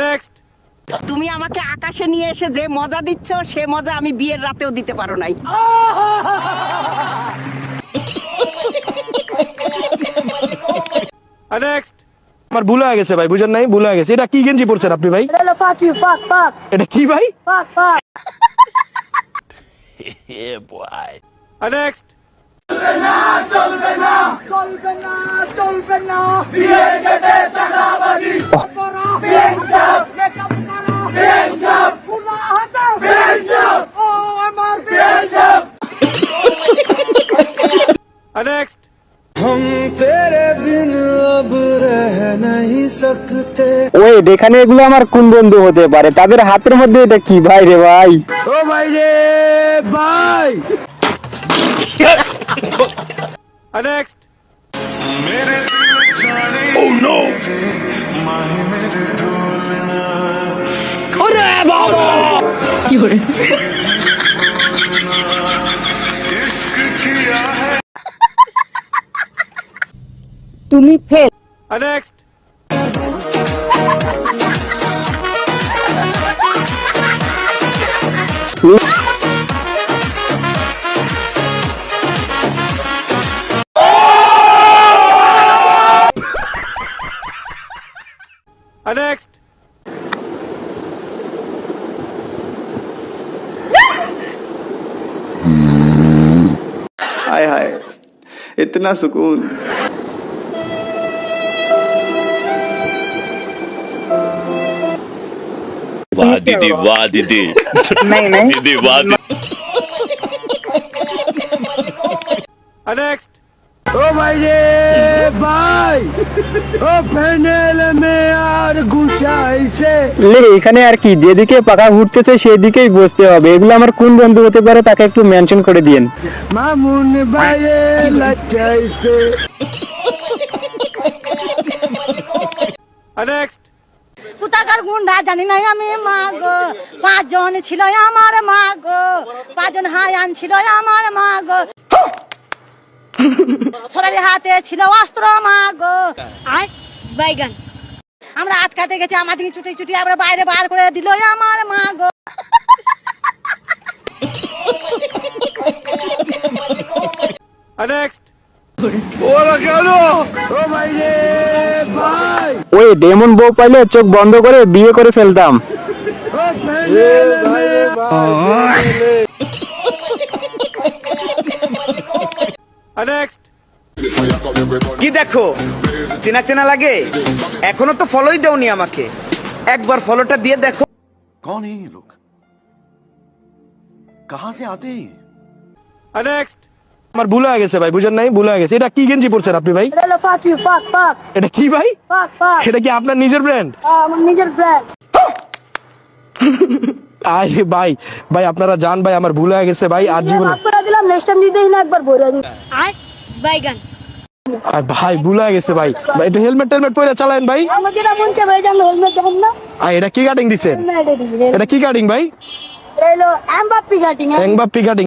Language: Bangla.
নেক্সট। তুমি আমাকে আকাশে নিয়ে এসে যে মজা দিচ্ছ সে মজা আমি বিয়ের রাতেও দিতে পারো নাই। নেক্সট। আমার ভুল হয়ে গেছে ভাই, বুঝেন নাই, ভুল হয়ে গেছে। এটা কি গেঞ্জি পরছেন আপনি ভাই? এটা কি ভাই? নেক্সট। नेक्स्ट। हम तेरे बिन अब रह नहीं सकते। ওয়েট, এখানে এগুলো আমার কোন বন্ধু হতে পারে? তাদের হাতের মধ্যে এটা কি ভাই রে ভাই? ও ভাই রে ভাই। नेक्स्ट। मेरे दिल जाने ओह नो। माही मेरे ढोलना। अरे बाबा। इश्क किया है। তুমি ফেল। नेक्स्ट। नेक्स्ट। हाय हाय, इतना सुकून। वाह दीदी, वाह दीदी। नहीं नहीं, दीदी वाह दीदी। नेक्स्ट। ओ भाई रे भाई, ओ फाइनल में यार गुसाइছে। লে এখানে আর কি, যেদিকে পাখা ঘুরতেছে সেই দিকেই বসতে হবে। এগুলো আমার কোন বন্ধু হতে পারে তাকে একটু মেনশন করে দিয়েন। মামুন ভাইয়ে লাচাইছে। নেক্সট। কোথাকার গুন্ডা জানি না আমি, মা গো। 5 জন ছিল আমার মা গো, 5 জন হায়ান ছিল আমার মা গো। সবার হাতে ছিল অস্ত্র মা গো। আয় বাইগান, আমরা আটকাতে গেছি, আমাদের ছুটি ছুটি আমরা বাইরে বার করে দিল আমার মা গো। নেক্সট। ওরা কেন? ও ভাই রে ভাই। ওই ডেমন বউ পাইলে চোখ বন্ধ করে বিয়ে করে ফেলতাম। ও ফাইনাল में নেক্সট। কি দেখো, চেনা চেনা লাগে? এখনো তো ফলোই দেওনি আমাকে, একবার ফলোটা দিয়ে দেখো। कौन है ये लोग? कहां से आते हैं? নেক্সট। আমার ভুল হয়ে গেছে ভাই, বুঝেন নাই, ভুল হয়ে গেছে। এটা কি গেঞ্জি পরছেন আপনি ভাই? এটা কি ভাই? এটা কি আপনার নিজের ব্র্যান্ড? আমার নিজের ব্র্যান্ড। আরে ভাই ভাই, আপনারা জান ভাই, আমার ভুল হয়ে গেছে ভাই। আর জীবনে দিলাম, নেক্সট টাইম দিতেই না, একবার ভরে দিই। আয় বাইগান, আর ভাই ভুল হয়ে গেছে ভাই। ভাই একটু হেলমেট টেলমেট পরে চালায়েন ভাই। আমার যেটা মন চায় ভাই, জানো হেলমেট দেন না। আর এটা কি কাটিং দিছেন? এটা কি কাটিং ভাই? এলো এমবাপ্পি কাটিং। Mbappé cutting.